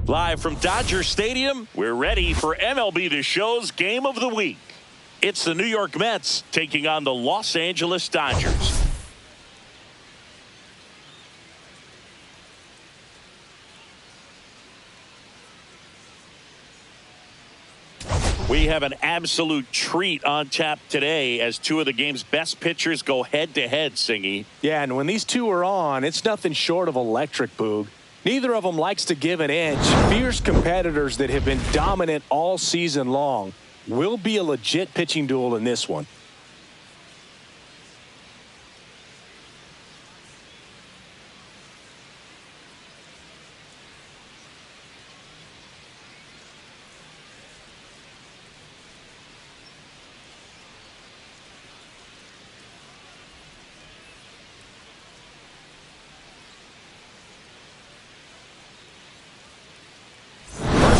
Live from Dodger Stadium, we're ready for MLB The Show's Game of the Week. It's the New York Mets taking on the Los Angeles Dodgers. We have an absolute treat on tap today as two of the game's best pitchers go head-to-head, Singy. Yeah, and when these two are on, it's nothing short of electric, Boog. Neither of them likes to give an inch. Fierce competitors that have been dominant all season long. Will be a legit pitching duel in this one.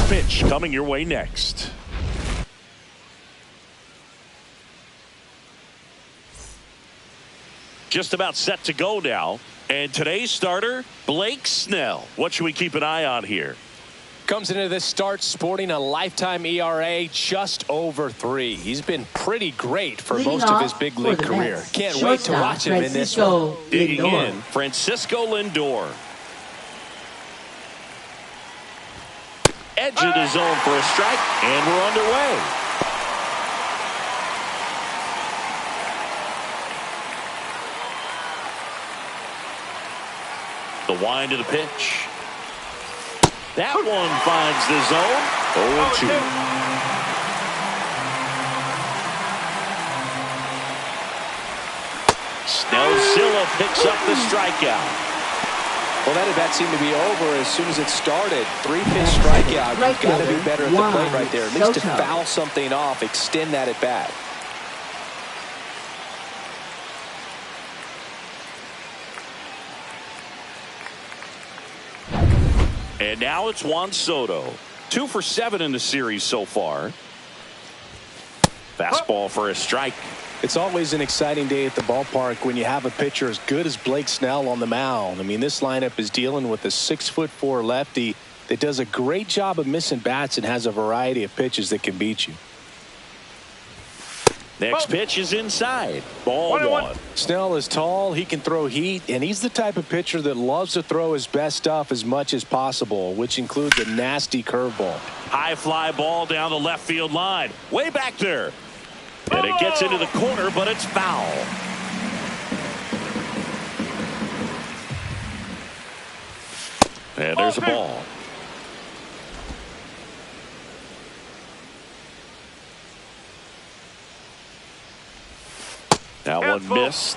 Pitch coming your way next. Just about set to go now. And today's starter, Blake Snell. What should we keep an eye on here? Comes into this start sporting a lifetime ERA just over 3. He's been pretty great for most of his big league career. Can't wait to watch him in this one. Digging in, Francisco Lindor. Edge of the zone for a strike, and we're underway. The wind of the pitch. That one finds the zone. 0-2. Snellzilla picks up the strikeout. Well, that at bat seemed to be over as soon as it started. 3-pitch strikeout. You've got to be better at the plate right there. At least to foul something off, extend that at bat. And now it's Juan Soto. 2 for 7 in the series so far. Fastball for a strike. It's always an exciting day at the ballpark when you have a pitcher as good as Blake Snell on the mound. I mean, this lineup is dealing with a 6'4" lefty that does a great job of missing bats and has a variety of pitches that can beat you. Next pitch is inside. Ball 1. Snell is tall, he can throw heat, and he's the type of pitcher that loves to throw his best stuff as much as possible, which includes a nasty curveball. High fly ball down the left field line. Way back there. And it gets into the corner, but it's foul. And there's a ball. That one missed.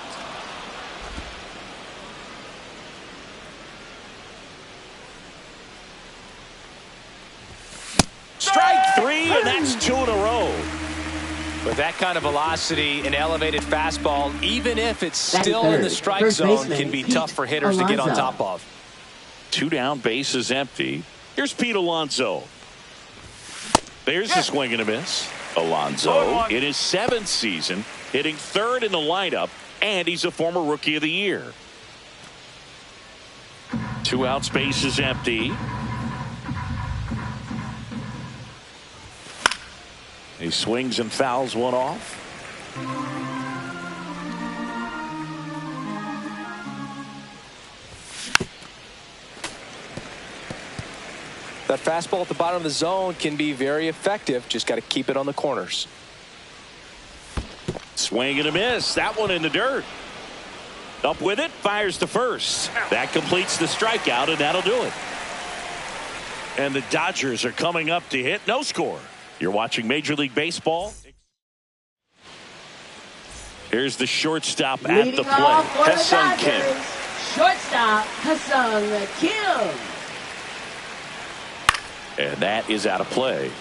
Strike 3, and that's 2 in a row. With that kind of velocity, an elevated fastball, even if it's still in the strike zone, can be tough for hitters to get on top of. 2 down, bases empty. Here's Pete Alonso. There's a swing and a miss. Alonso in his 7th season, hitting 3rd in the lineup, and he's a former Rookie of the Year. 2 outs, bases empty. He swings and fouls one off. That fastball at the bottom of the zone can be very effective. Just got to keep it on the corners. Swing and a miss. That one in the dirt. Up with it, fires to first. That completes the strikeout, and that'll do it. And the Dodgers are coming up to hit. No score. You're watching Major League Baseball. Here's the shortstop at the plate, Ha-Seong Kim. Shortstop, Ha-Seong Kim. And that is out of play.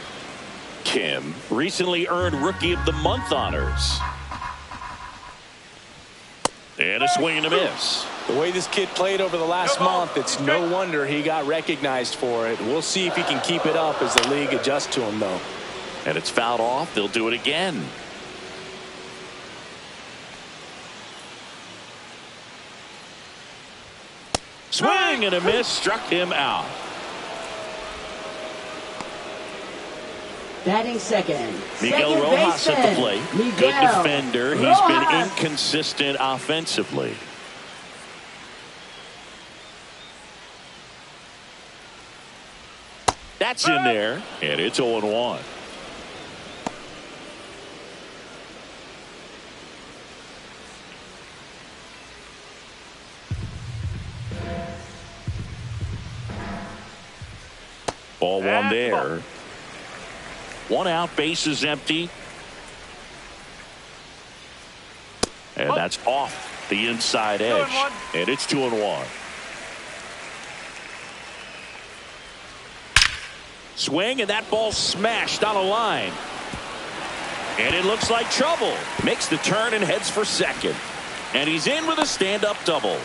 Kim recently earned Rookie of the Month honors. And a swing and a miss. The way this kid played over the last month, it's no wonder he got recognized for it. We'll see if he can keep it up as the league adjusts to him, though. And it's fouled off. They'll do it again. Swing and a miss, struck him out. Batting second. Miguel Second Rojas at the baseman, plate. Good Miguel defender. He's Rojas. been inconsistent offensively. That's in there, and it's 0-1. Ball one there. One out, base is empty. And that's off the inside edge. And it's 2-1. Swing, and that ball smashed on a line. And it looks like trouble. Makes the turn and heads for second. And he's in with a stand-up double.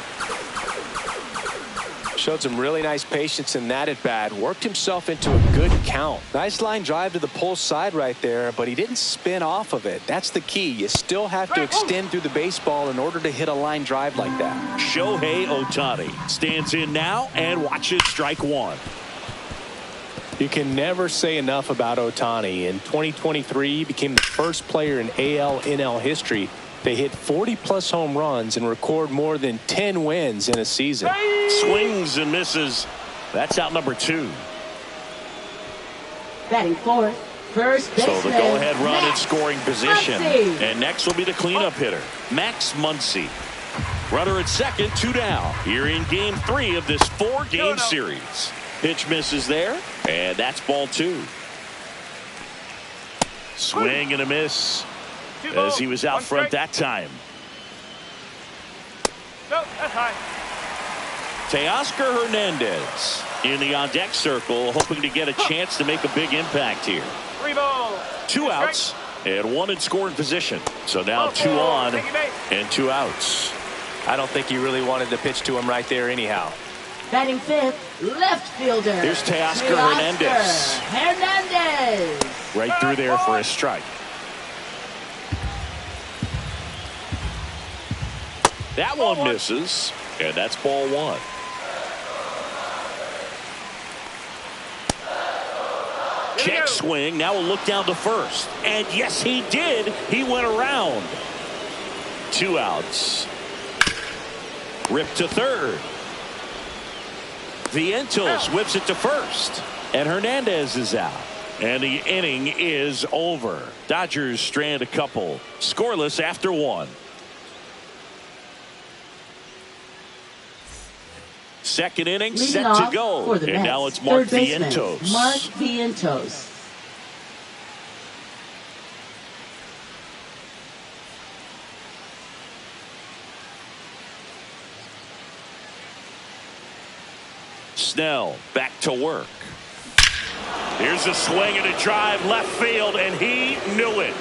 Showed some really nice patience in that at bat. Worked himself into a good count. Nice line drive to the pull side right there, but he didn't spin off of it. That's the key. You still have to extend through the baseball in order to hit a line drive like that. Shohei Ohtani stands in now and watches strike one. You can never say enough about Ohtani. In 2023, he became the first player in AL/NL history to hit 40-plus home runs and record more than 10 wins in a season. Swings and misses. That's out number 2. Batting fourth. First baseman. So the go-ahead run in Max scoring position. Muncy. And next will be the cleanup hitter, Max Muncy. Runner at second, 2 down. Here in game 3 of this 4-game series. Pitch misses there, and that's ball 2. Swing and a miss as he was out front that time. No, that's high. Teoscar Hernandez in the on-deck circle, hoping to get a chance to make a big impact here. 3 balls. 2 outs and 1 in scoring position. So now 2 on and 2 outs. I don't think he really wanted to pitch to him right there anyhow. Batting fifth. Left fielder. Here's Teoscar Hernandez. Hernandez. Right through there for a strike. That one misses, and that's ball 1. Check swing. Now we'll look down to first. And yes, he did. He went around. 2 outs. Ripped to third. Vientos whips it to first. And Hernandez is out. And the inning is over. Dodgers strand a couple. Scoreless after 1. Second inning set to go. And now it's Mark Vientos. Mark Vientos. Snell back to work. Here's a swing and a drive left field, and he knew it.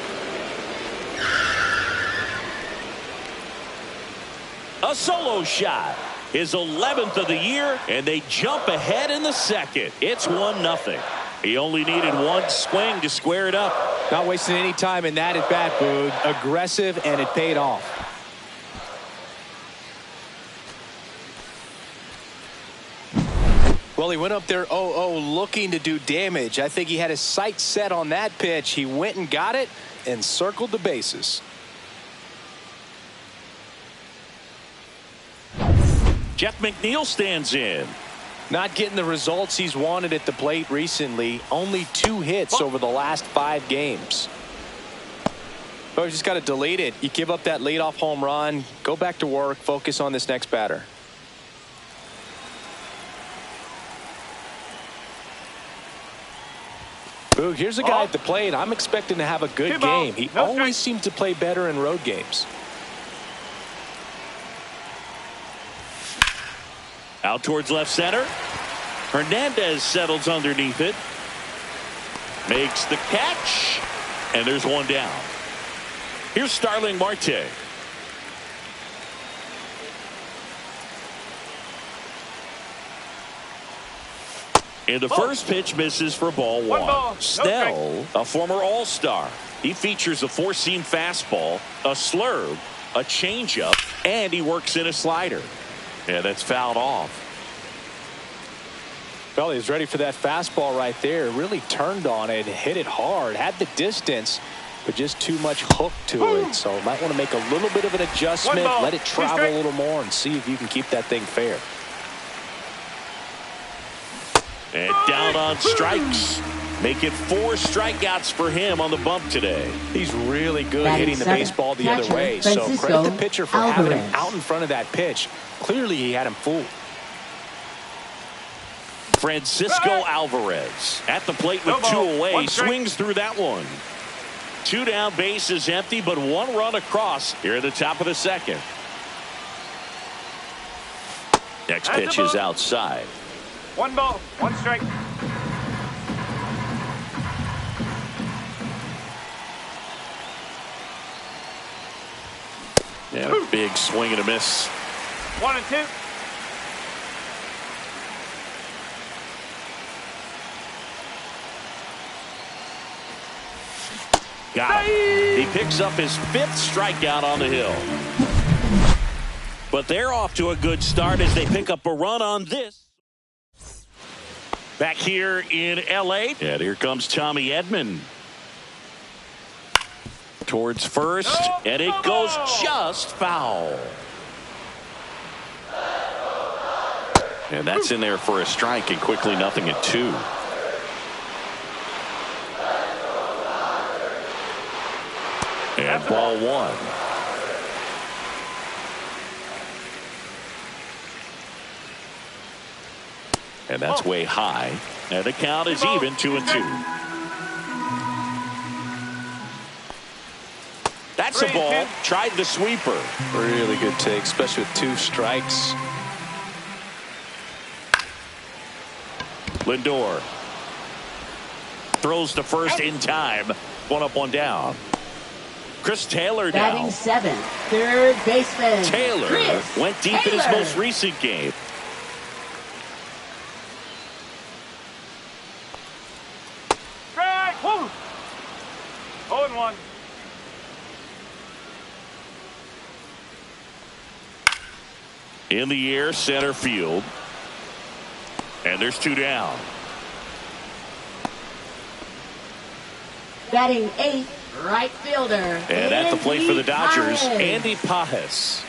A solo shot. His 11th of the year, and they jump ahead in the second. It's 1-0. He only needed 1 swing to square it up. Not wasting any time in that at bat, Boog. Aggressive, and it paid off. Well, he went up there 0-0 looking to do damage. I think he had his sights set on that pitch. He went and got it and circled the bases. Jeff McNeil stands in. Not getting the results he's wanted at the plate recently. Only 2 hits over the last 5 games. So you just got to delete it. You give up that leadoff home run. Go back to work. Focus on this next batter. Boog, here's a guy at the plate. I'm expecting to have a good game. He always seems to play better in road games. Out towards left center. Hernandez settles underneath it. Makes the catch. And there's 1 down. Here's Starling Marte. And the first pitch misses for ball 1. Snell, a former All-Star. He features a 4-seam fastball, a slurve, a changeup, and he works in a slider. And that's fouled off. Well, he was ready for that fastball right there. Really turned on it, hit it hard, had the distance, but just too much hook to it. So might want to make a little bit of an adjustment, let it travel a little more, and see if you can keep that thing fair. And down on strikes. Make it 4 strikeouts for him on the bump today. He's really good hitting the baseball the other way. So credit the pitcher for having him out in front of that pitch. Clearly he had him fooled. Francisco Alvarez at the plate with 2 away. Swings through that one. 2 down, bases empty, but 1 run across here at the top of the second. Next pitch is outside. 1 ball, 1 strike. And a big swing and a miss. 1 and 2. Got it. He picks up his 5th strikeout on the hill. But they're off to a good start as they pick up a run on this. Back here in L.A. And here comes Tommy Edman. Towards first, and it goes just foul. And that's in there for a strike, and quickly 0-2. And ball 1. And that's way high. And the count is even 2-2. That's a ball. Tried the sweeper. Really good take, especially with 2 strikes. Lindor throws to first in time. 1 up, 1 down. Chris Taylor now. Batting 7th, third baseman. Taylor went deep in his most recent game. Strike. 0-1. In the air, center field. And there's 2 down. Batting 8th, right fielder. And at the plate for the Dodgers, Andy Pajes.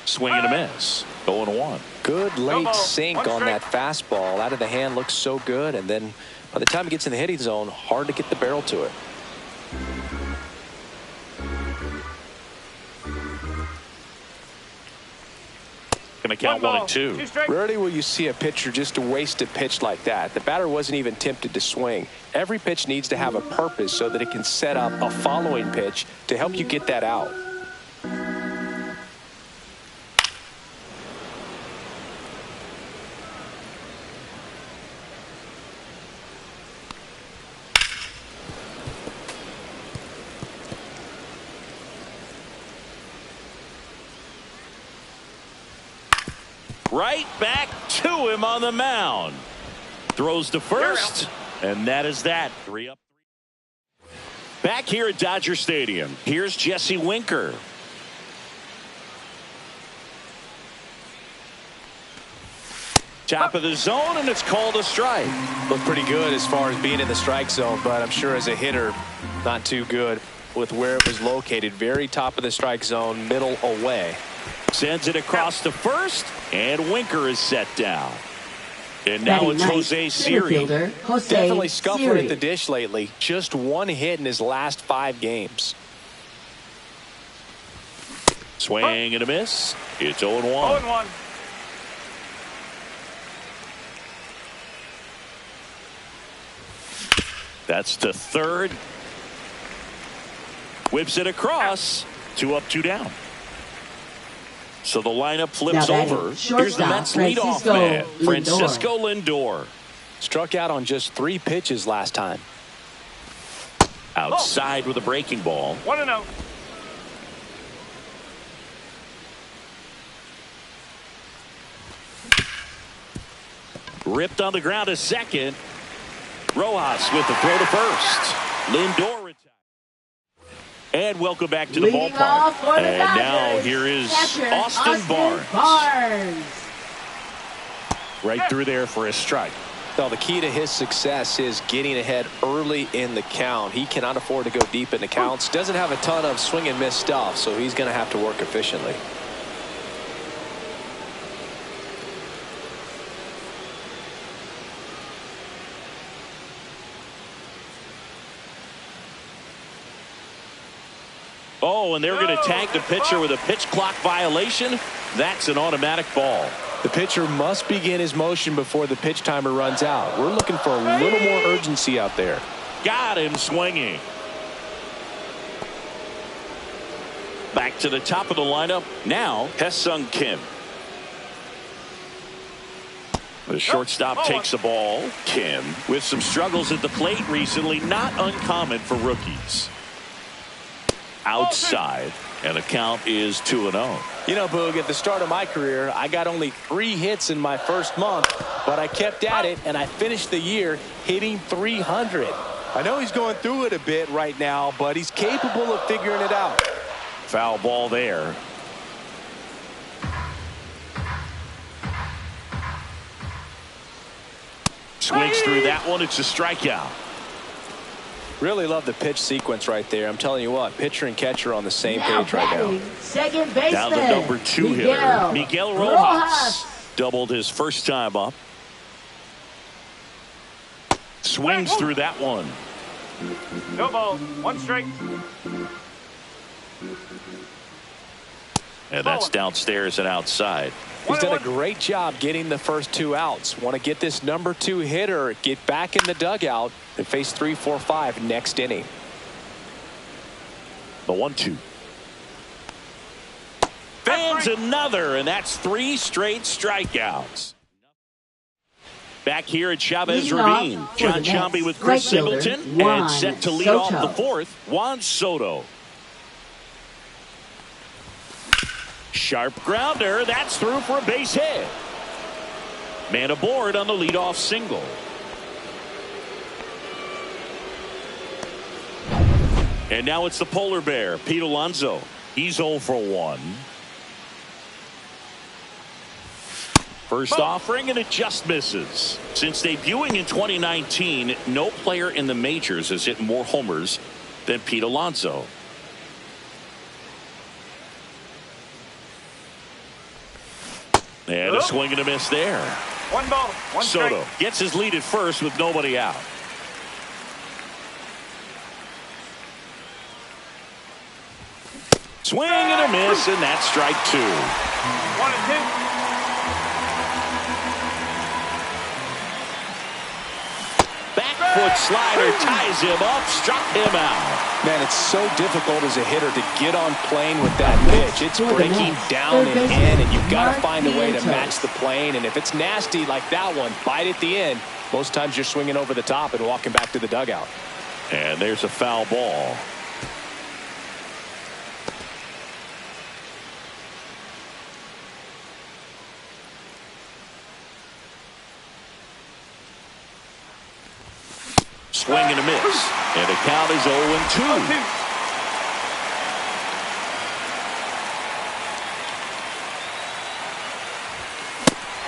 Swing and a miss. 0-1. Good late sink on that fastball. Out of the hand, looks so good. And then by the time it gets in the hitting zone, hard to get the barrel to it. Going to count 1 and 2. Rarely will you see a pitcher just waste a pitch like that. The batter wasn't even tempted to swing. Every pitch needs to have a purpose so that it can set up a following pitch to help you get that out. Right back to him on the mound. Throws to first, and that is that. 3 up. Back here at Dodger Stadium, here's Jesse Winker. Top of the zone, and it's called a strike. Looked pretty good as far as being in the strike zone, but I'm sure as a hitter, not too good with where it was located. Very top of the strike zone, middle away. Sends it across to first, and Winker is set down. And now it's Jose Siri. Definitely scuffling at the dish lately. Just 1 hit in his last 5 games. Swing and a miss. It's 0-1. 0-1. That's to third. Whips it across. 2 up, 2 down. So the lineup flips over. Here's the Mets leadoff man, Francisco Lindor. Struck out on just 3 pitches last time. Outside with a breaking ball. 1-0. Ripped on the ground to second. Rojas with the throw to first. Lindor retired. And welcome back to the ballpark. And now here is Austin Barnes. Right through there for a strike. Well, the key to his success is getting ahead early in the count. He cannot afford to go deep in the counts. Doesn't have a ton of swing and miss stuff, so he's going to have to work efficiently. Oh, and they're going to tag the pitcher with a pitch clock violation. That's an automatic ball. The pitcher must begin his motion before the pitch timer runs out. We're looking for a little more urgency out there. Got him swinging. Back to the top of the lineup. Now, Hesung Kim. The shortstop takes the ball. Kim, with some struggles at the plate recently, not uncommon for rookies. Outside, and the count is 2-0. You know, Boog, at the start of my career, I got only 3 hits in my first month, but I kept at it, and I finished the year hitting 300. I know he's going through it a bit right now, but he's capable of figuring it out. Foul ball there. Swings through that one. It's a strikeout. Really love the pitch sequence right there. I'm telling you what, pitcher and catcher on the same page right now. Second baseman. Down the number 2 hitter, Miguel Rojas. Doubled his first time up. Swings through that one. No ball. 1 strike. And that's downstairs and outside. He's done a great job getting the first 2 outs. Want to get this number 2 hitter, get back in the dugout, and face 3, 4, 5 next inning. The 1-2. Fans another, and that's 3 straight strikeouts. Back here at Chavez Ravine, John Sciambi with Chris Singleton, and set to lead off the 4th, Juan Soto. Sharp grounder. That's through for a base hit. Man aboard on the leadoff single. And now it's the polar bear, Pete Alonso. He's 0 for 1. First offering, and it just misses. Since debuting in 2019, no player in the majors has hit more homers than Pete Alonso. And a swing and a miss there. 1 ball. 1 strike. Soto gets his lead at first with nobody out. Swing and a miss, and that's strike 2. 1-2. Back foot slider ties him up, struck him out. Man, it's so difficult as a hitter to get on plane with that pitch. It's breaking down and in, and you've got to find a way to match the plane. And if it's nasty like that one, bite at the end. Most times you're swinging over the top and walking back to the dugout. And there's a foul ball. Swing and a miss. And the count is 0-2.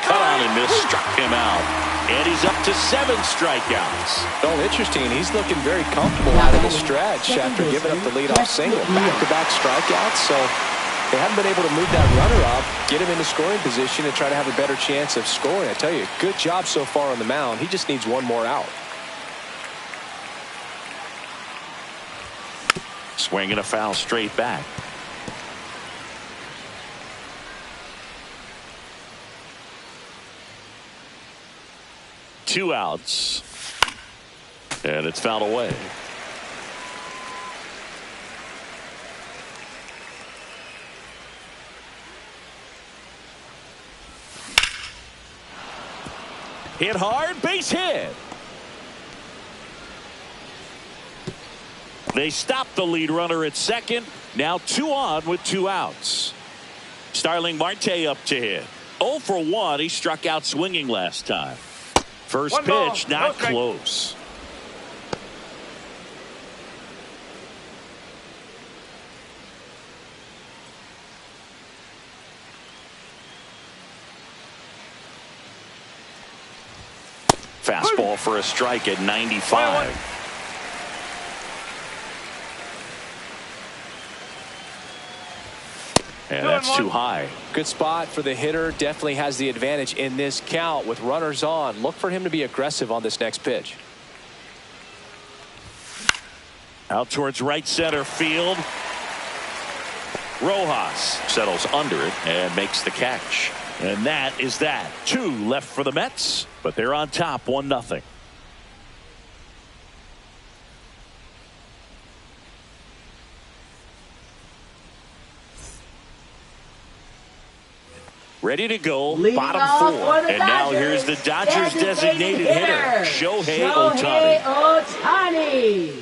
Cut on and miss, struck him out. And he's up to 7 strikeouts. Oh, interesting. He's looking very comfortable out of the stretch after giving up the leadoff single. Back-to-back strikeouts, so they haven't been able to move that runner up, get him into scoring position, and try to have a better chance of scoring. I tell you, good job so far on the mound. He just needs 1 more out. Swing and a foul straight back. Two outs. And it's fouled away. Hit hard, base hit. They stop the lead runner at second. Now 2 on with 2 outs. Starling Marte up to hit. 0 for 1. He struck out swinging last time. First pitch, not close. Fastball for a strike at 95. And that's too high. Good spot for the hitter. Definitely has the advantage in this count with runners on. Look for him to be aggressive on this next pitch. Out towards right center field. Rojas settles under it and makes the catch. And that is that. 2 left for the Mets, but they're on top 1-0. Ready to go, Leading bottom off 4. for the And now Dodgers, here's the Dodgers designated hitter, Shohei Shohei Ohtani. Ohtani.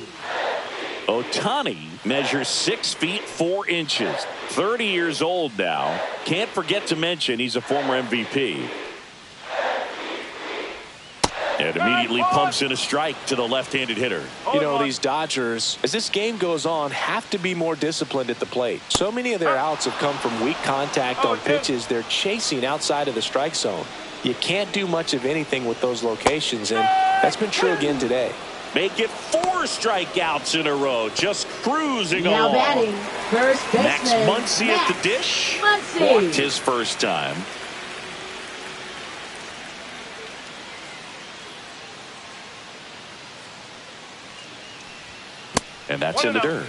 Ohtani measures 6 feet 4 inches, 30 years old now. Can't forget to mention he's a former MVP. And immediately pumps in a strike to the left-handed hitter. You know, these Dodgers, as this game goes on, have to be more disciplined at the plate. So many of their outs have come from weak contact on pitches they're chasing outside of the strike zone. You can't do much of anything with those locations, and that's been true again today. Make it 4 strikeouts in a row, just cruising Now along. batting, first baseman. Max Muncy at the dish. Muncy. Walked his first time. And that's in the dirt.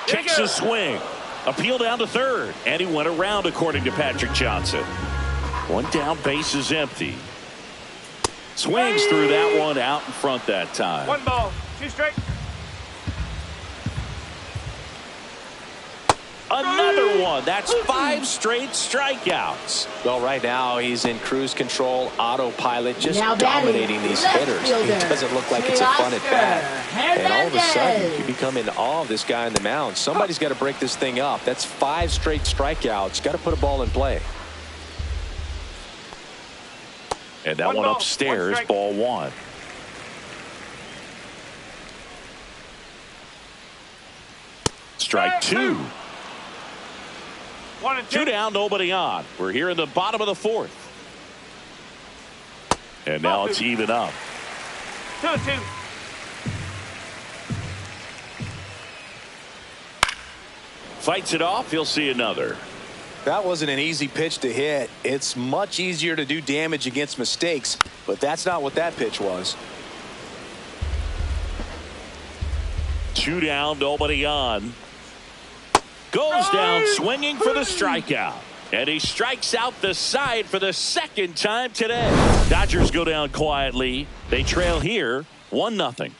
Takes a swing. Appeal down to third. And he went around, according to Patrick Johnson. 1 down, base is empty. Swings through that one out in front that time. 1 ball, 2 strike. Another one. That's 5 straight strikeouts. Well, right now he's in cruise control, autopilot, just Now batting, dominating these left hitters. fielder, It doesn't look like it's a fun at bat. And all of a sudden, Hernandez. you become in awe of this guy on the mound. Somebody's got to break this thing up. That's 5 straight strikeouts. Got to put a ball in play. And that 1 one ball, 1 upstairs, strike. ball 1. Strike 2. 1 and 2 down, nobody on. We're here in the bottom of the 4th. And now it's even up. 2-2. Fights it off. He'll see another. That wasn't an easy pitch to hit. It's much easier to do damage against mistakes, but that's not what that pitch was. 2 down, nobody on. Goes down swinging for the strikeout. And he strikes out the side for the 2nd time today. Dodgers go down quietly. They trail here 1-0.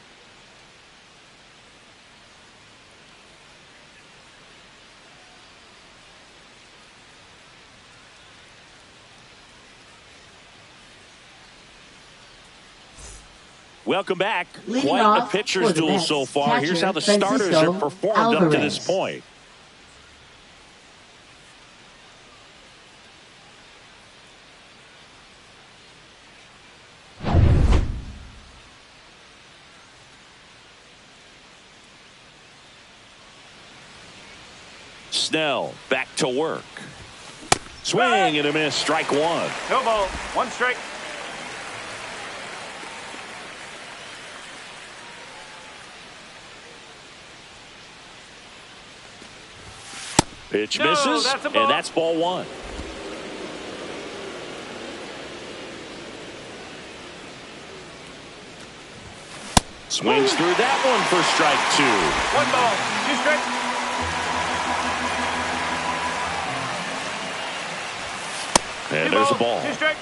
Welcome back. Leading Quite a off pitcher's for the duel Mets, so far. Here's how the catcher, starters Francisco have performed up to this Alvarez. point. Snell back to work. Swing and a miss. Strike 1. No ball, 1 strike. Pitch No, misses, that's a ball. and that's ball 1. Swings through that one for strike 2. 1 ball, 2 strike. And 2 there's a balls, ball. 2 strike.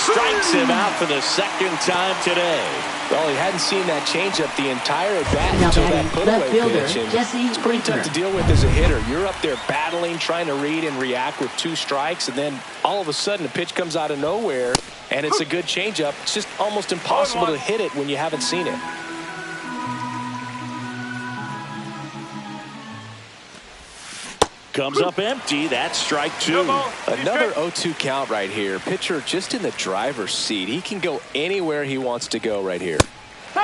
strikes him out for the second time today. Well, he hadn't seen that changeup the entire at-bat Now until batting that put-away left fielder, pitch. And Jesse it's pretty tough Winker. to deal with as a hitter. You're up there battling, trying to read and react with 2 strikes, and then all of a sudden a pitch comes out of nowhere, and it's a good changeup. It's just almost impossible to hit it when you haven't seen it. Comes up empty. That's strike 2. Another 0-2 count right here. Pitcher just in the driver's seat. He can go anywhere he wants to go right here.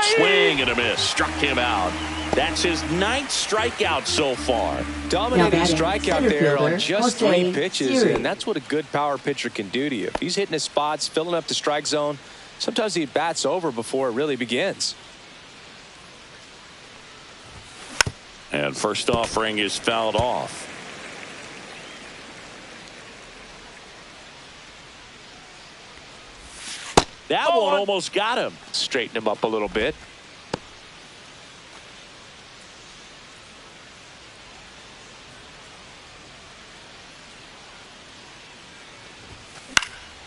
Swing and a miss. Struck him out. That's his 9th strikeout so far. Dominating strikeout there on fielder, just Jose 3 pitches, Siri. and that's what a good power pitcher can do to you. If he's hitting his spots, filling up the strike zone, sometimes he bats over before it really begins. And first offering is fouled off. That one almost got him. Straighten him up a little bit.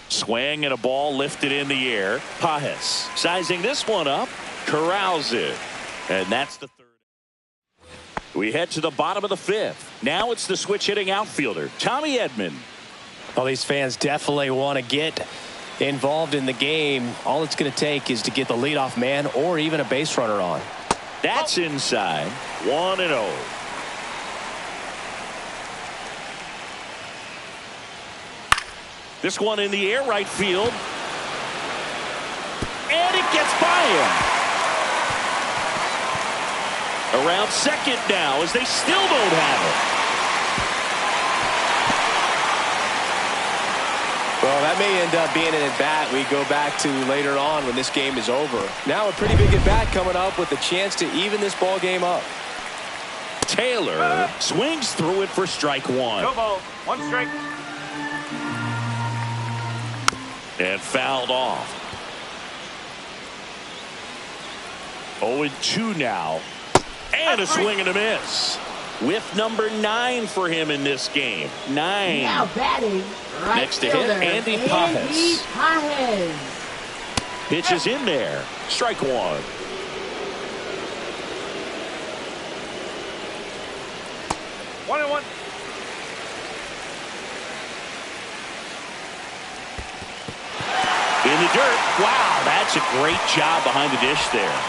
Swing and a ball lifted in the air. Pajes sizing this one up. Corrals it. And that's the 3rd. We head to the bottom of the 5th. Now it's the switch hitting outfielder, Tommy Edman. Well, these fans definitely want to get involved in the game. All it's going to take is to get the leadoff man or even a base runner on. That's inside. 1-0. This one in the air, right field. And it gets by him. Around second now as they still don't have it. Well, that may end up being an at-bat we go back to later on when this game is over. Now a pretty big at-bat coming up with a chance to even this ball game up. Taylor swings through it for strike 1. No ball. 1 strike. And fouled off. 0-2 now. And a swing and a miss. With number 9 for him in this game. 9. Now batting right Next to hit, fielder, Andy Andy Pajes. Pajes. Pitch is in there. Strike 1. 1-1. In the dirt. Wow, that's a great job behind the dish there.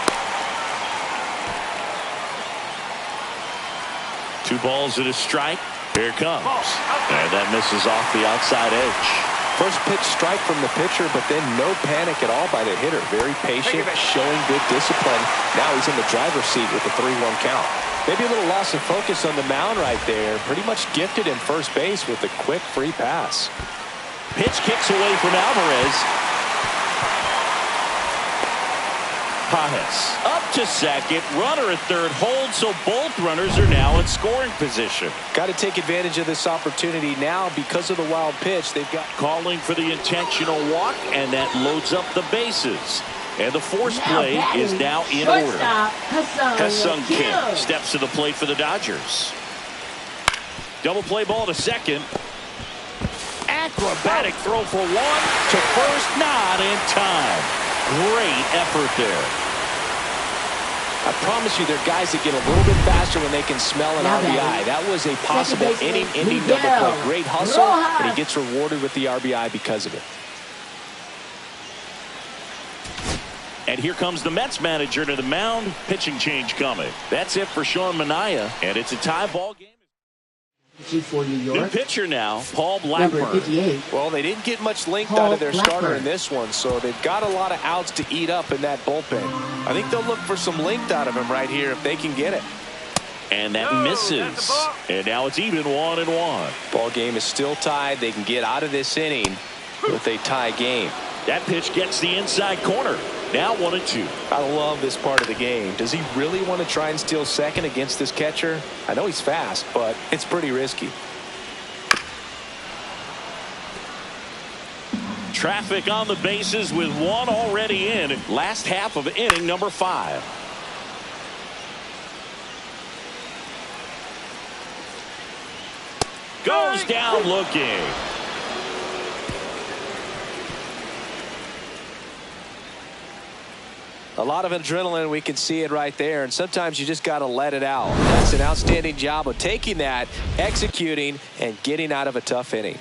2 balls and a strike. Here it comes. And that misses off the outside edge. First pitch strike from the pitcher, but then no panic at all by the hitter. Very patient, showing good discipline. Now he's in the driver's seat with the 3-1 count. Maybe a little loss of focus on the mound right there. Pretty much gifted in first base with a quick free pass. Pitch kicks away from Alvarez. Pajes up to second. Runner at third holds, so both runners are now in scoring position. Got to take advantage of this opportunity now because of the wild pitch. They've got Calling for the intentional walk, and that loads up the bases. And the force play is now in order. Ha-Seong Kim steps to the plate for the Dodgers. Double play ball to second. Acrobatic throw for 1 to first, not in time. Great effort there. I promise you, there are guys that get a little bit faster when they can smell an RBI. That was a possible inning-ending double play. Great hustle, and he gets rewarded with the RBI because of it. And here comes the Mets manager to the mound. Pitching change coming. That's it for Sean Manaea, and it's a tie ball game. For New York. New pitcher now, Paul Number Blackburn. 58. Well, they didn't get much length Paul out of their starter Blackburn. in this one, so they've got a lot of outs to eat up in that bullpen. I think they'll look for some length out of him right here if they can get it. And that No, misses. that's the ball. And now it's even 1-1. Ball game is still tied. They can get out of this inning with a tie game. That pitch gets the inside corner. Now 1-2. I love this part of the game. Does he really want to try and steal second against this catcher? I know he's fast, but it's pretty risky. Traffic on the bases with 1 already in. Last half of inning number 5. Goes down looking. A lot of adrenaline, we can see it right there, and sometimes you just got to let it out. That's an outstanding job of taking that, executing, and getting out of a tough inning.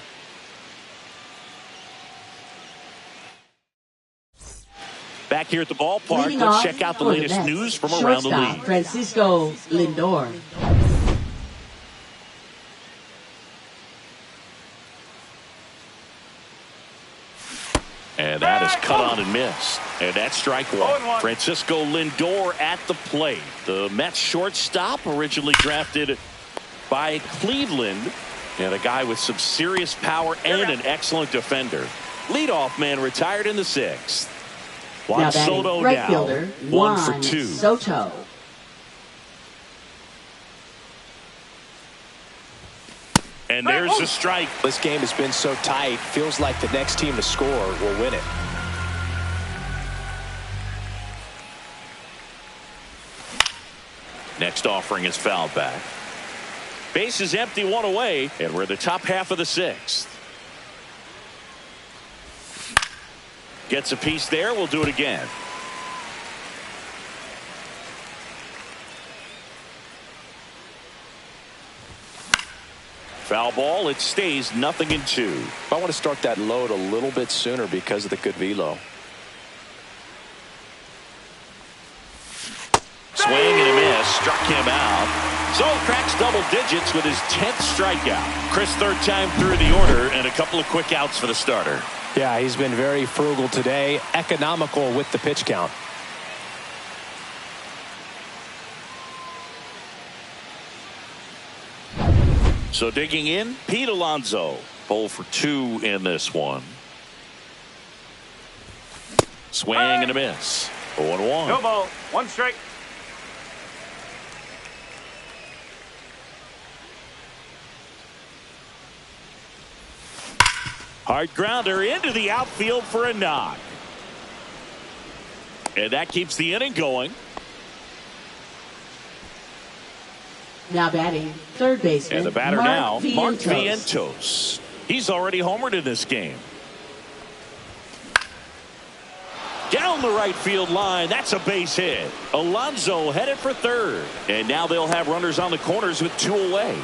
Back here at the ballpark, Leading let's off check out the for latest Mets, news from around the shortstop, league. Francisco Lindor. And that is cut on and missed. And that's strike one. 0-1. Francisco Lindor at the plate. The Mets shortstop, originally drafted by Cleveland. And a guy with some serious power and an excellent defender. Leadoff man retired in the sixth. Juan Now batting Soto right now. fielder, 1 for Juan 2. Soto. And there's a strike. This game has been so tight, feels like the next team to score will win it. Next offering is fouled back. Base is empty, 1 away, and we're in the top half of the sixth. Gets a piece there. We'll do it again. Foul ball. It stays 0-2. I want to start that load a little bit sooner because of the good velo. Swing and a miss. Struck him out. So cracks double digits with his 10th strikeout. Chris, third time through the order, and a couple of quick outs for the starter. Yeah, he's been very frugal today, economical with the pitch count. So digging in, Pete Alonso. 0 for 2 in this one. Swing and a miss. 0-1. No ball. 1 strike. Hard grounder into the outfield for a knock. And that keeps the inning going. Now batting third baseman, And the batter Mark now, Mark Vientos. Vientos. He's already homered in this game. Down the right field line. That's a base hit. Alonso headed for third. And now they'll have runners on the corners with 2 away.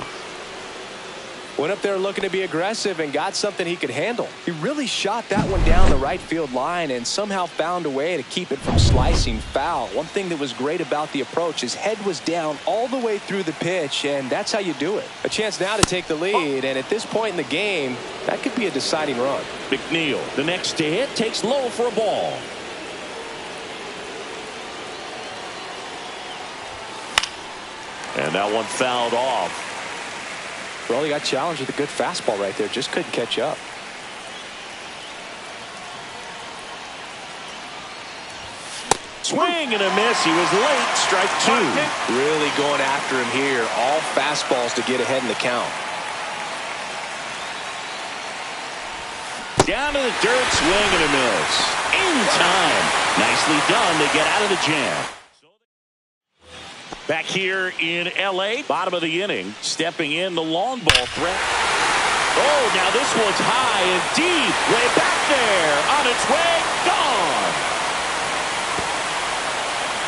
Went up there looking to be aggressive and got something he could handle. He really shot that one down the right field line and somehow found a way to keep it from slicing foul. One thing that was great about the approach, his head was down all the way through the pitch, and that's how you do it. A chance now to take the lead, and at this point in the game, that could be a deciding run. McNeil, the next to hit, takes low for a ball. And that one fouled off. Well, he got challenged with a good fastball right there. Just couldn't catch up. Swing and a miss. He was late. Strike 2. Really going after him here. All fastballs to get ahead in the count. Down to the dirt. Swing and a miss. In time. Nicely done to get out of the jam. Back here in L.A., bottom of the inning, stepping in the long ball threat. Oh, now this one's high and deep, way back there, on its way, gone.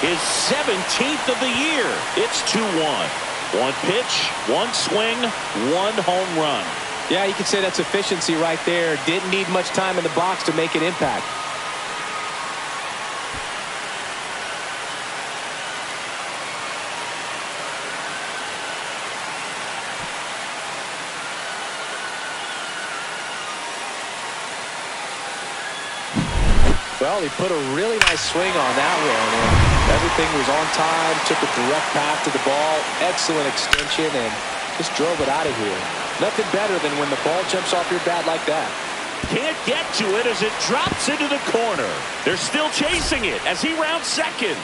His 17th of the year. It's 2-1. 1 pitch, 1 swing, 1 home run. Yeah, you could say that's efficiency right there. Didn't need much time in the box to make an impact. Well, he put a really nice swing on that one, and everything was on time, took a direct path to the ball, excellent extension, and just drove it out of here. Nothing better than when the ball jumps off your bat like that. Can't get to it as it drops into the corner. They're still chasing it as he rounds second.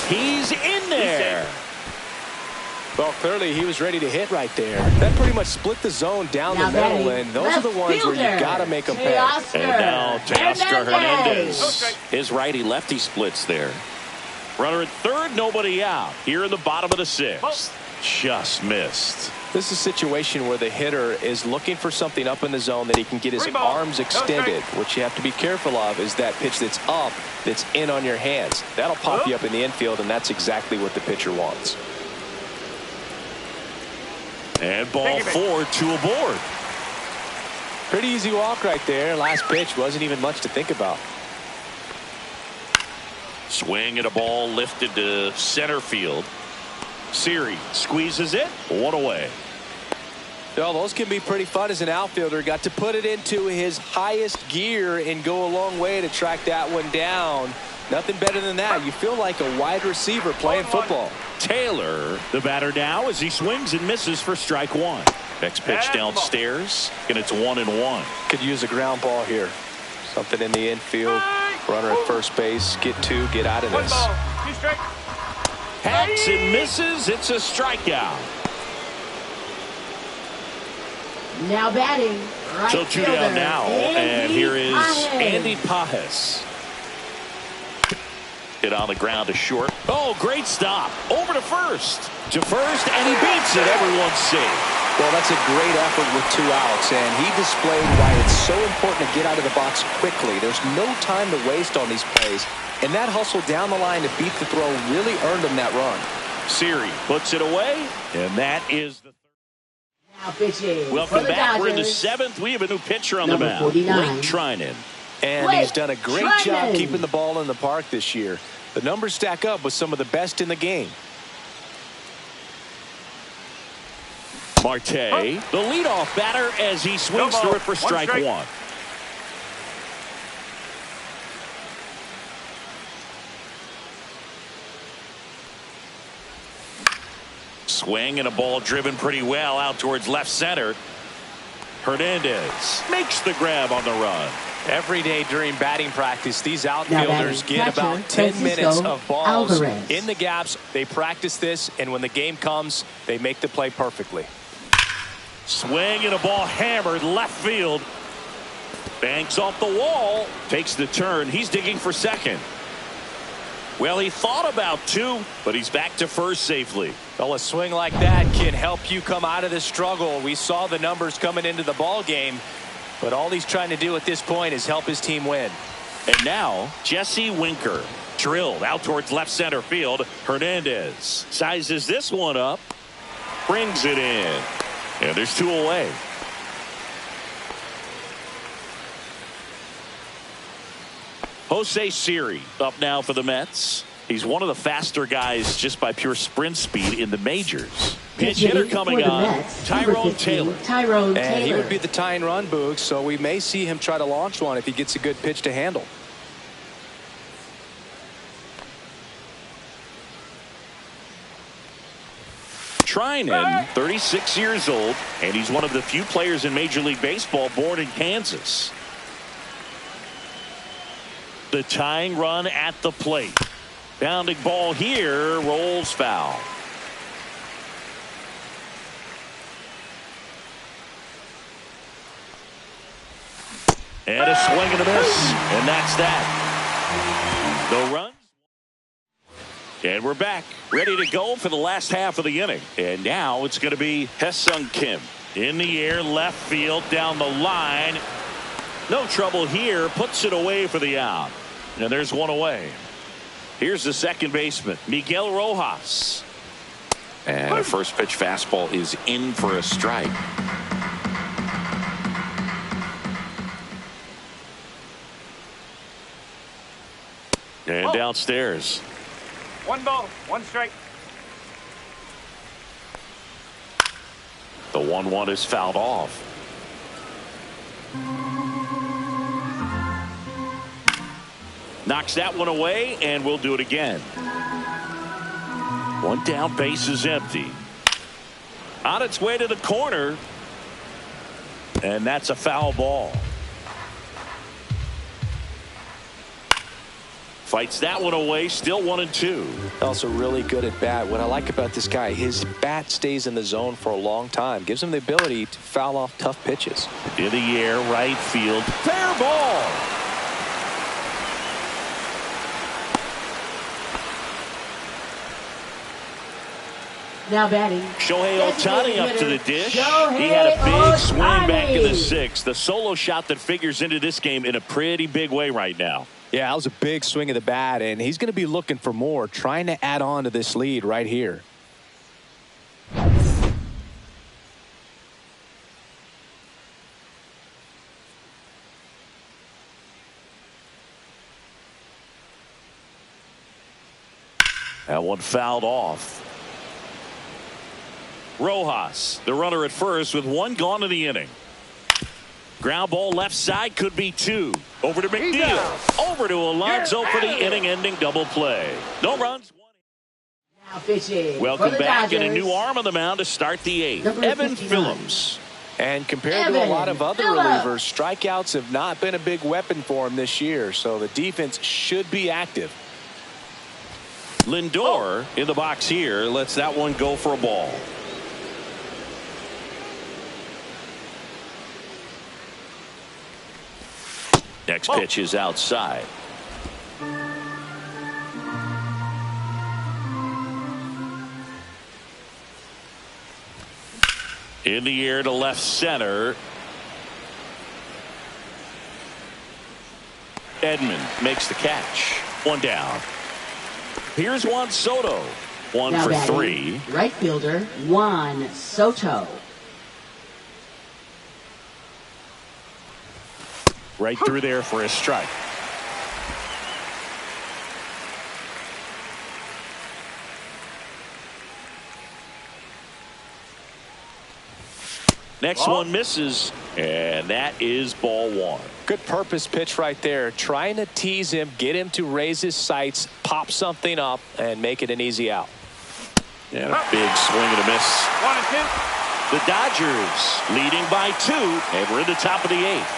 He's in there. Well, clearly he was ready to hit right there. That pretty much split the zone down Now the middle, batting and those are the ones where you got to make them pay. And now Teoscar Hernandez. Okay. His righty-lefty splits there. Runner at third, nobody out. Here in the bottom of the 6th. Just missed. This is a situation where the hitter is looking for something up in the zone that he can get his arms extended. What you have to be careful of is that pitch that's up, that's in on your hands. That'll pop you up in the infield, and that's exactly what the pitcher wants. And ball 4, 2 aboard. Pretty easy walk right there. Last pitch wasn't even much to think about. Swing at a ball lifted to center field. Siri squeezes it, 1 away. Well, those can be pretty fun as an outfielder. Got to put it into his highest gear and go a long way to track that one down. Nothing better than that. You feel like a wide receiver playing football. Taylor, the batter now, as he swings and misses for strike 1. Next pitch downstairs, and it's 1-1. Could use a ground ball here. Something in the infield. Runner at first base. Get 2, get out of this. 2 strike. Hacks and misses. It's a strikeout. Now batting. Right So 2 down now, and here is Andy Pajes. Hit on the ground to short. Oh, great stop. Over to first. To first, and he beats it. Everyone's safe. Well, that's a great effort with 2 outs, and he displayed why it's so important to get out of the box quickly. There's no time to waste on these plays, and that hustle down the line to beat the throw really earned him that run. Siri puts it away, and that is the Now pitching. welcome for the back. Dodgers. We're in the 7th. We have a new pitcher on the Number mound. 49. Blake Trinan. And he's done a great job Trinan. keeping the ball in the park this year. The numbers stack up with some of the best in the game. Marte, the leadoff batter, as he swings through it for strike 1. Swing and a ball driven pretty well out towards left center. Hernandez makes the grab on the run. Every day during batting practice, these outfielders get about 10 minutes Francisco of balls Alvarez. in the gaps. They practice this, and when the game comes, they make the play perfectly. Swing and a ball hammered left field. Banks off the wall. Takes the turn. He's digging for second. Well, he thought about 2, but he's back to first safely. Well, a swing like that can help you come out of the struggle. We saw the numbers coming into the ball game, but all he's trying to do at this point is help his team win. And now, Jesse Winker. Drilled out towards left center field. Hernandez sizes this one up. Brings it in. And there's 2 away. Jose Siri up now for the Mets. He's one of the faster guys just by pure sprint speed in the majors. Pinch hitter coming on, Tyrone Taylor. And he would be the tying run, Boog, so we may see him try to launch one if he gets a good pitch to handle. Trinan, 36 years old, and he's one of the few players in Major League Baseball born in Kansas. The tying run at the plate. Bounding ball here, rolls foul. And a swing and a miss, and that's that. No runs. And we're back, ready to go for the last half of the inning. And now it's going to be Haesung Kim. In the air, left field, down the line. No trouble here, puts it away for the out. And there's 1 away. Here's the second baseman, Miguel Rojas. And a first pitch fastball is in for a strike. And downstairs. 1 ball, 1 strike. The 1-1 is fouled off. Knocks that one away, and we'll do it again. 1 down, base is empty. On its way to the corner, and that's a foul ball. Fights that one away, still 1-2. Also really good at bat. What I like about this guy, his bat stays in the zone for a long time. Gives him the ability to foul off tough pitches. In the air, right field. Fair ball. Now batting. Shohei Ohtani up to the dish. He Shohei had a big swing back in the Ohtani. sixth. The solo shot that figures into this game in a pretty big way right now. Yeah, that was a big swing of the bat, and he's going to be looking for more, trying to add on to this lead right here. That one fouled off. Rojas, the runner at first with one gone in the inning. Ground ball left side, could be two. Over to McNeil. Over to Alonso for the inning-ending double play. No runs. Now pitching. Welcome for the back, Dodgers. and a new arm on the mound to start the eighth. Number Evan 59. Phillips. And compared to a lot of other Phillips. relievers, strikeouts have not been a big weapon for him this year, so the defense should be active. Lindor in the box here lets that one go for a ball. Next pitch is outside. In the air to left center. Edman makes the catch. One down. Here's Juan Soto. One Now for batting, three. Right fielder Juan Soto. Right through there for a strike. Next one misses, and that is ball one. Good purpose pitch right there, trying to tease him, get him to raise his sights, pop something up, and make it an easy out. And a big swing and a miss. 1-2. The Dodgers leading by 2, and we're in the top of the eighth.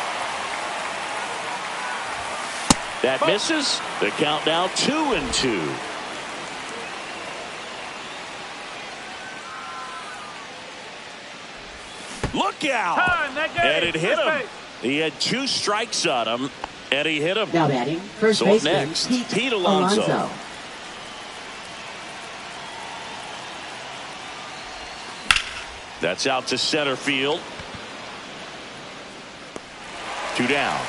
That misses. The count now 2-2. Look out! Time, that game. And it hit First him. base. He had 2 strikes on him, and he hit him. Now batting, first So up baseman next, Pete Alonso. Alonso. That's out to center field. 2 down.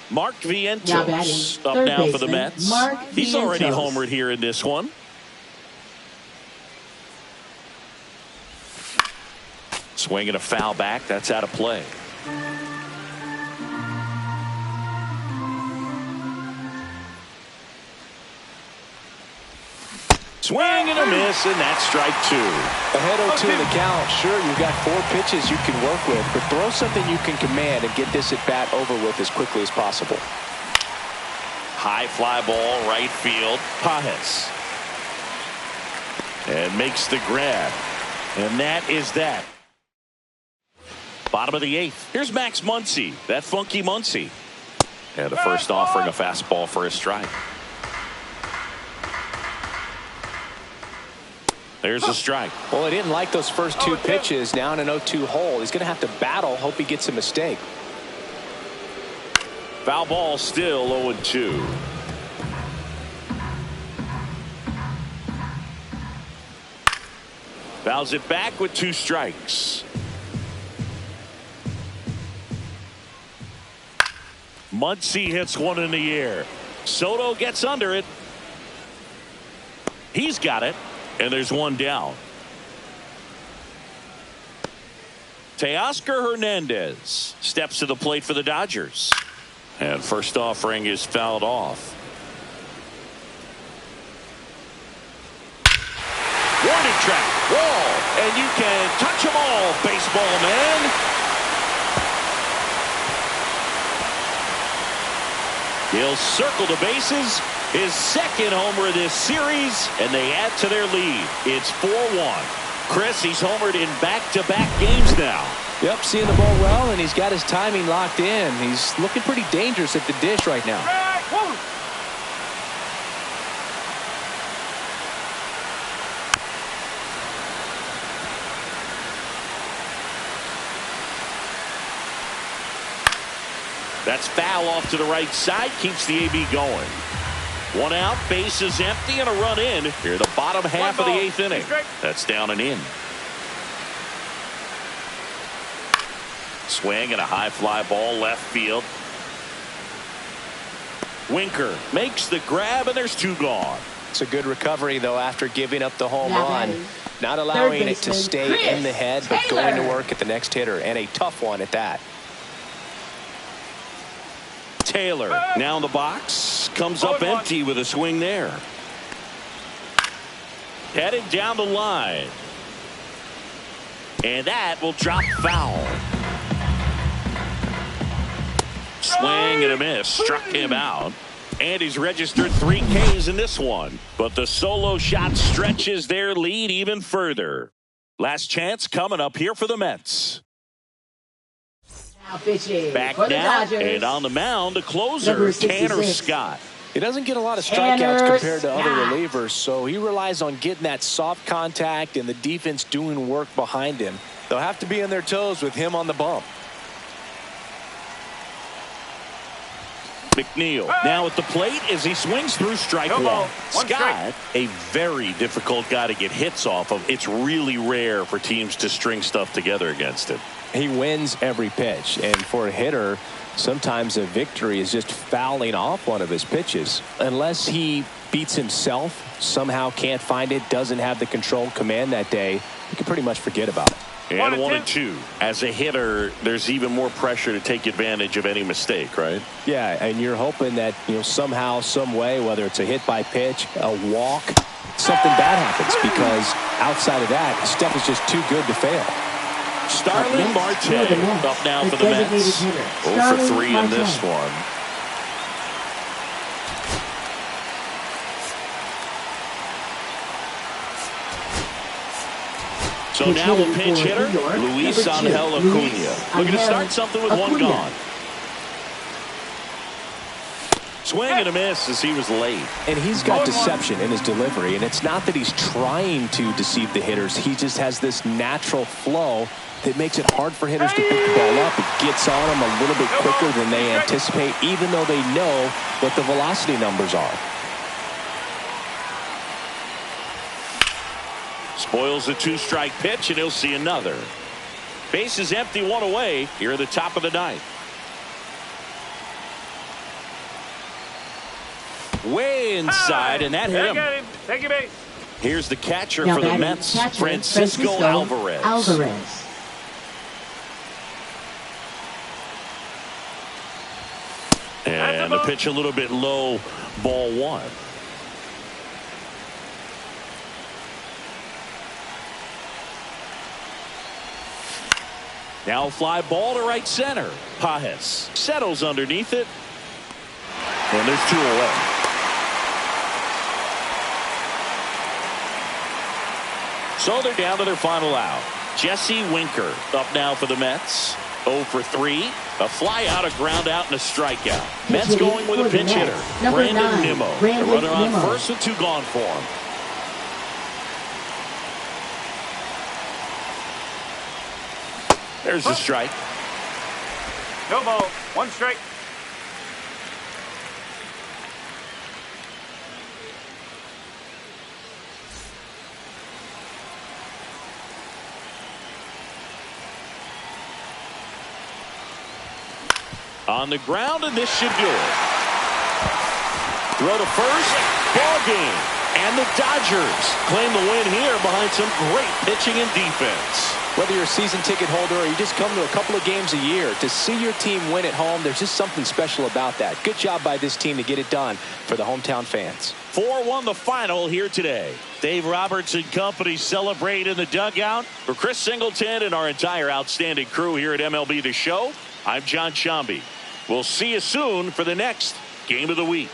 Mark Now Vientos batting, up third now for the baseman, Mets. Mark He's already Vientos. homered here in this one. Swing and a foul back. That's out of play. Swing and a miss, and that's strike 2. Ahead 0-2 in the count. Sure, you've got 4 pitches you can work with, but throw something you can command and get this at bat over with as quickly as possible. High fly ball, right field. Pajes. And makes the grab. And that is that. Bottom of the eighth. Here's Max Muncy. That funky Muncy. And the first offering, a fastball for a strike. There's a strike. Well, he didn't like those first 2 pitches. Now in an 0-2 hole, he's going to have to battle, hope he gets a mistake. Foul ball still 0-2. Fouls it back with 2 strikes. Muncy hits one in the air. Soto gets under it. He's got it. And there's one down. Teoscar Hernandez steps to the plate for the Dodgers. And first offering is fouled off. Warning track, wall, and you can touch them all, baseball man. He'll circle the bases. His second homer of this series, and they add to their lead. It's 4-1. Chris, he's homered in back-to-back games now. Yep, seeing the ball well, and he's got his timing locked in. He's looking pretty dangerous at the dish right now. Strike 1. That's foul off to the right side. Keeps the AB going. One out, base is empty, and a run in here the bottom half of the 8th inning. That's down and in. Swing and a high fly ball left field. Winker makes the grab, and there's 2 gone. It's a good recovery, though, after giving up the home run. Not allowing it to stay in the head, but going to work at the next hitter, and a tough one at that. Taylor now in the box, comes up empty with a swing there. Headed down the line. And that will drop foul. Swing and a miss, struck him out. And he's registered 3 Ks in this one. But the solo shot stretches their lead even further. Last chance coming up here for the Mets. Now pitching Back for the now, Dodgers. and on the mound, the closer, Number Tanner 66. Scott. He doesn't get a lot of Tanner strikeouts compared to other Scott. relievers, so he relies on getting that soft contact and the defense doing work behind him. They'll have to be on their toes with him on the bump. McNeil now at the plate as he swings through strike one. Scott, a very difficult guy to get hits off of. It's really rare for teams to string stuff together against him. He wins every pitch, and for a hitter, sometimes a victory is just fouling off one of his pitches. Unless he beats himself, somehow can't find it, doesn't have the control command that day, you can pretty much forget about it. And 1-2. As a hitter, there's even more pressure to take advantage of any mistake, right? Yeah, and you're hoping that, somehow, some way, whether it's a hit by pitch, a walk, something bad happens, because outside of that, stuff is just too good to fail. Starling Marte up now for the Mets. 0 for 3 in this one. So now the pinch hitter, Luis Angel Acuna. Looking to start something with 1 gone. Swing and a miss as he was late. And he's got deception in his delivery, and it's not that he's trying to deceive the hitters. He just has this natural flow that makes it hard for hitters to pick the ball up. It gets on them a little bit quicker than they anticipate, even though they know what the velocity numbers are. Spoils the 2-strike pitch, and he'll see another. Base is empty, 1 away here at the top of the 9th. Way inside, and that hit him. Take your base. Here's the catcher Now for the batting Mets, catcher, Francisco Alvarez. And the pitch a little bit low, ball 1. Now fly ball to right center. Pajes settles underneath it. And there's 2 away. So they're down to their final out. Jesse Winker up now for the Mets. 0 for 3. A fly out, a ground out, and a strikeout. Mets going with a pinch hitter. Brandon Nimmo. The runner on first with 2 gone for him. There's the strike. No ball. 1 strike. On the ground, and this should do it. Throw to first. Ball game. And the Dodgers claim the win here behind some great pitching and defense. Whether you're a season ticket holder or you just come to a couple of games a year, to see your team win at home, there's just something special about that. Good job by this team to get it done for the hometown fans. 4-1 the final here today. Dave Roberts and company celebrate in the dugout. For Chris Singleton and our entire outstanding crew here at MLB The Show, I'm John Shambi. We'll see you soon for the next Game of the Week.